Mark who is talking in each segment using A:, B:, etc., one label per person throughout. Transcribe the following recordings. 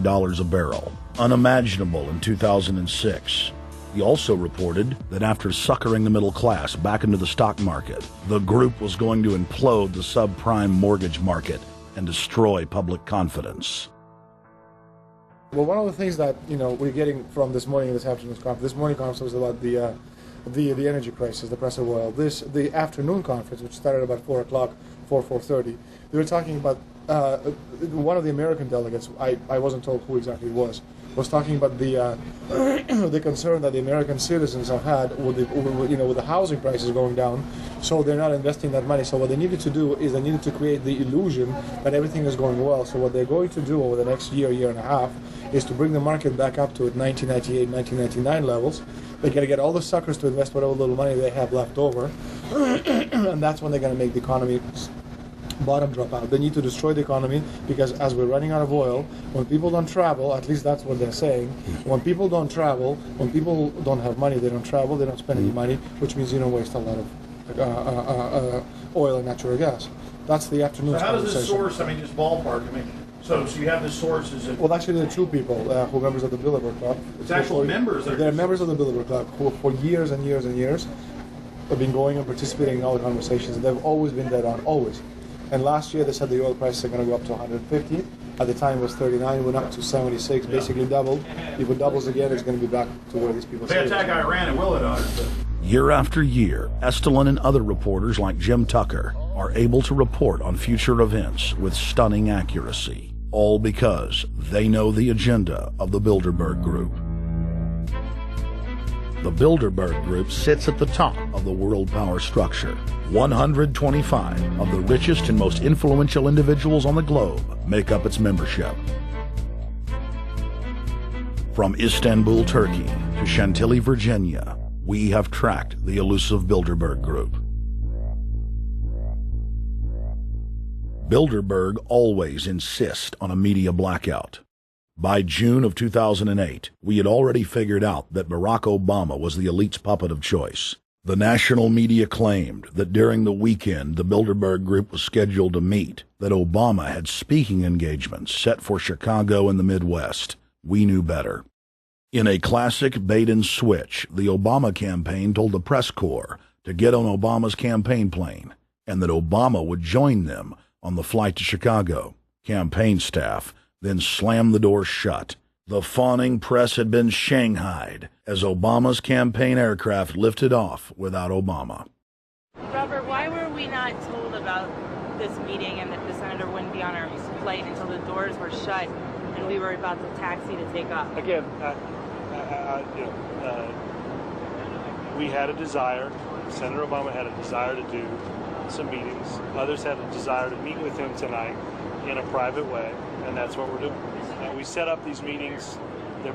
A: $50 a barrel, unimaginable in 2006. He also reported that after suckering the middle class back into the stock market, the group was going to implode the subprime mortgage market and destroy public confidence.
B: Well, one of the things that we're getting from this afternoon's conference, this morning conference was about the energy crisis, the price of oil. The afternoon conference, which started about 4 o'clock, 4:30, they were talking about one of the American delegates. I wasn't told who exactly it was talking about the concern that the American citizens have had with the housing prices going down, so they're not investing that money. So what they needed to do is they needed to create the illusion that everything is going well. So what they're going to do over the next year and a half is to bring the market back up to 1998, 1999 levels. They're going to get all the suckers to invest whatever little money they have left over, and that's when they're going to make the economy bottom drop out. They need to destroy the economy because as we're running out of oil, when people don't travel, at least that's what they're saying, when people don't travel, when people don't have money, they don't travel, they don't spend any money, which means you don't waste a lot of oil and natural gas. That's the afternoon
C: conversation. So how does this source, just ballpark, so you have the sources.
B: Well, actually, there are two people who are members of the Bilderberg Club.
C: It's actual members.
B: They're members of the Bilderberg Club who for years and years and years have been going and participating in all the conversations, and they've always been dead on, always. And last year they said the oil prices are going to go up to 150. At the time it was 39, went up to 76, basically doubled. If it doubles again, it's going to be back to where these people say.
C: They attack Iran, it will it on.
A: Year after year, Estelin and other reporters like Jim Tucker are able to report on future events with stunning accuracy, all because they know the agenda of the Bilderberg Group. The Bilderberg Group sits at the top of the world power structure. 125 of the richest and most influential individuals on the globe make up its membership. From Istanbul, Turkey to Chantilly, Virginia, we have tracked the elusive Bilderberg Group. Bilderberg always insist on a media blackout. By June of 2008, we had already figured out that Barack Obama was the elite's puppet of choice. The national media claimed that during the weekend the Bilderberg Group was scheduled to meet, that Obama had speaking engagements set for Chicago and the Midwest. We knew better. In a classic bait-and-switch, the Obama campaign told the press corps to get on Obama's campaign plane, and that Obama would join them on the flight to Chicago. Campaign staff then slammed the door shut. The fawning press had been shanghaied as Obama's campaign aircraft lifted off without Obama.
D: Robert, why were we not told about this meeting and that the senator wouldn't be on our flight until the doors were shut and we were about to taxi to take off?
E: Again, we had a desire, Senator Obama had a desire to do some meetings. Others had a desire to meet with him tonight in a private way, and that's what we're doing. We set up these meetings. They're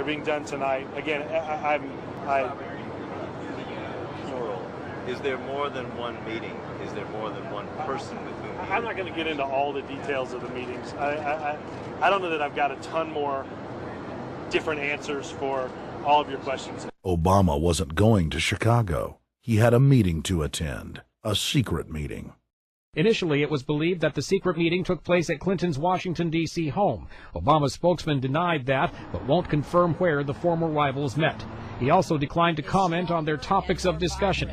E: being done tonight. Again,
F: Is there more than one meeting? Is there more than one person with whom?
E: I'm not going to get into all the details of the meetings. I don't know that I've got a ton more different answers for all of your questions.
A: Obama wasn't going to Chicago. He had a meeting to attend, a secret meeting.
G: Initially, it was believed that the secret meeting took place at Clinton's Washington, D.C. home. Obama's spokesman denied that, but won't confirm where the former rivals met. He also declined to comment on their topics of discussion.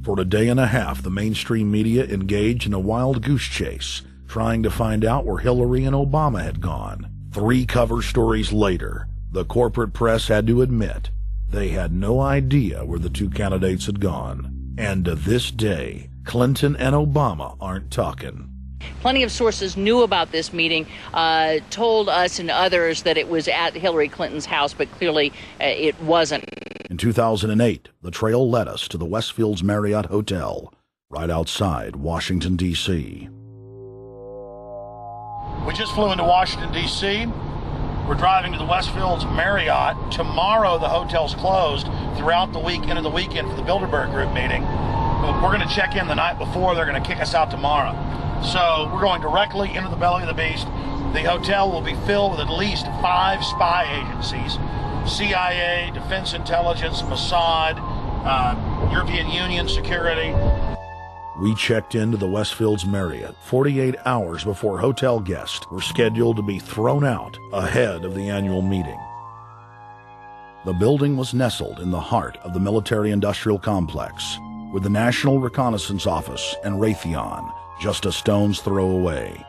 A: For a day and a half, the mainstream media engaged in a wild goose chase, trying to find out where Hillary and Obama had gone. 3 cover stories later, the corporate press had to admit they had no idea where the 2 candidates had gone. And to this day, Clinton and Obama aren't talking.
H: Plenty of sources knew about this meeting, told us and others that it was at Hillary Clinton's house, but clearly it wasn't.
A: In 2008, the trail led us to the Westfields Marriott Hotel, right outside Washington, D.C.
C: We just flew into Washington, D.C. We're driving to the Westfields Marriott. Tomorrow the hotel's closed throughout the week into the weekend for the Bilderberg Group meeting. We're going to check in the night before. They're going to kick us out tomorrow. So we're going directly into the belly of the beast. The hotel will be filled with at least 5 spy agencies: CIA, Defense Intelligence, Mossad, European Union security.
A: we checked into the Westfields Marriott 48 hours before hotel guests were scheduled to be thrown out ahead of the annual meeting. The building was nestled in the heart of the military-industrial complex, with the National Reconnaissance Office and Raytheon just a stone's throw away.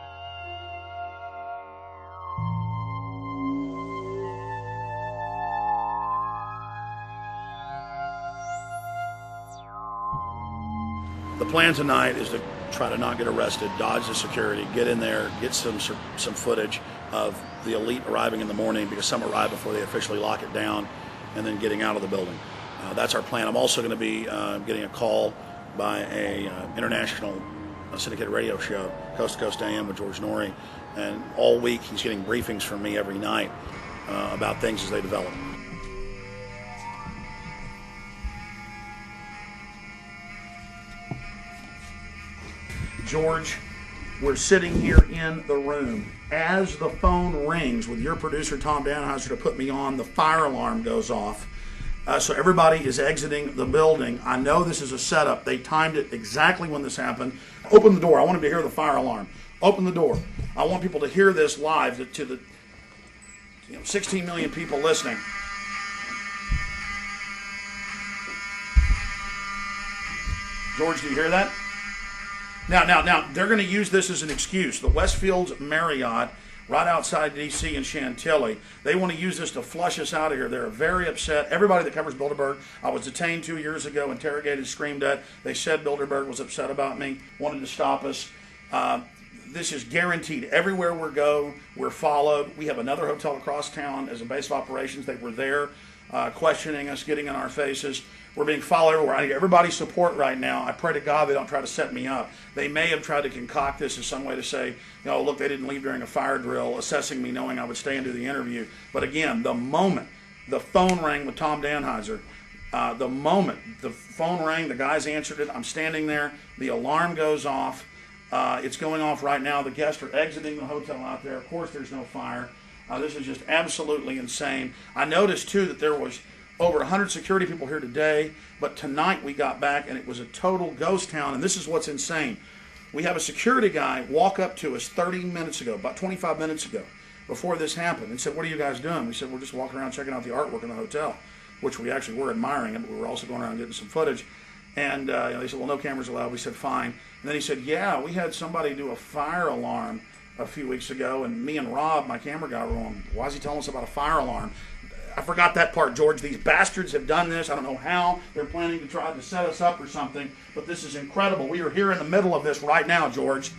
C: The plan tonight is to try to not get arrested, dodge the security, get in there, get some footage of the elite arriving in the morning, because some arrive before they officially lock it down, and then getting out of the building. That's our plan. I'm also going to be getting a call by a international syndicated radio show, Coast to Coast AM with George Norrie, and all week he's getting briefings from me every night about things as they develop. George, we're sitting here in the room. As the phone rings with your producer, Tom Danheiser, to put me on, the fire alarm goes off. So everybody is exiting the building. I know this is a setup. They timed it exactly when this happened. Open the door. I want them to hear the fire alarm. Open the door. I want people to hear this live to the 16 million people listening. George, do you hear that? Now, they're going to use this as an excuse. The Westfields Marriott, right outside D.C. in Chantilly, they want to use this to flush us out of here. They're very upset. Everybody that covers Bilderberg, I was detained 2 years ago, interrogated, screamed at. They said Bilderberg was upset about me, wanted to stop us. This is guaranteed. Everywhere we go, we're followed. We have another hotel across town as a base of operations. They were there questioning us, getting in our faces. We're being followed everywhere. I need everybody's support right now. I pray to God they don't try to set me up. They may have tried to concoct this as some way to say, look, they didn't leave during a fire drill, assessing me knowing I would stay and do the interview. But again, the moment the phone rang with Tom Danheiser, the moment the phone rang, the guys answered it, I'm standing there, the alarm goes off. It's going off right now. The guests are exiting the hotel out there. Of course, there's no fire. This is just absolutely insane. I noticed, too, that there was over 100 security people here today, but tonight we got back and it was a total ghost town, and this is what's insane. We have a security guy walk up to us 30 minutes ago, about 25 minutes ago, before this happened, and said, "What are you guys doing?" We said, "We're just walking around checking out the artwork in the hotel," which we actually were admiring it, but we were also going around getting some footage. And they said, "Well, no cameras allowed." We said, "Fine." And then he said, "Yeah, we had somebody do a fire alarm a few weeks ago, and me and Rob, my camera guy, were going, why is he telling us about a fire alarm?" I forgot that part, George. These bastards have done this. I don't know how. They're planning to try to set us up or something, but this is incredible. We are here in the middle of this right now, George.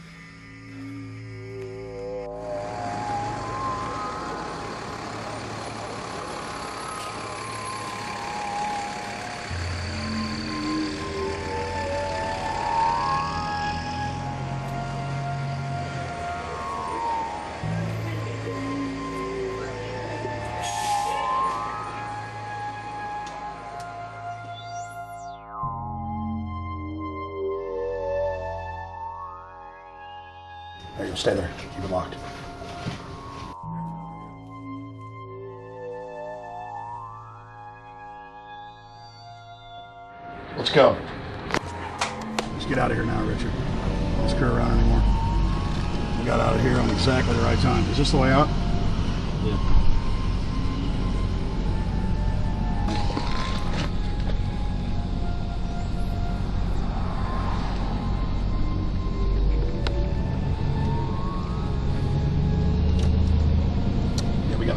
C: There you go. Stay there. Keep it locked. Let's go. Let's get out of here now, Richard. Let's screw around anymore. We got out of here on exactly the right time. Is this the way out? Yeah.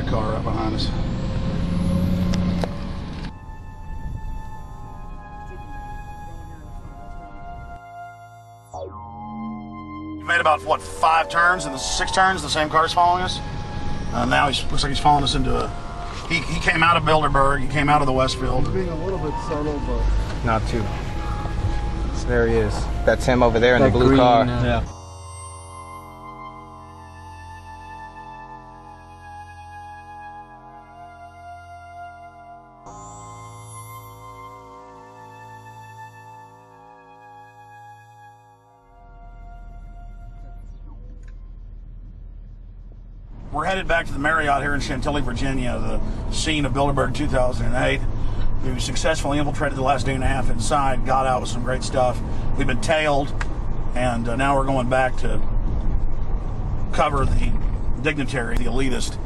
C: Car right behind us. You made about, what, 5 turns and 6 turns? The same car's following us? Now he looks like he's following us into a... He came out of Bilderberg. He came out of the Westfield.
I: He's being a little bit subtle, but...
J: Not too. So there he is. That's him over there in the blue green car.
I: Yeah.
C: We're headed back to the Marriott here in Chantilly, Virginia, the scene of Bilderberg 2008. We successfully infiltrated the last day and a half inside, got out with some great stuff. We've been tailed, and now we're going back to cover the dignitary, the elitist,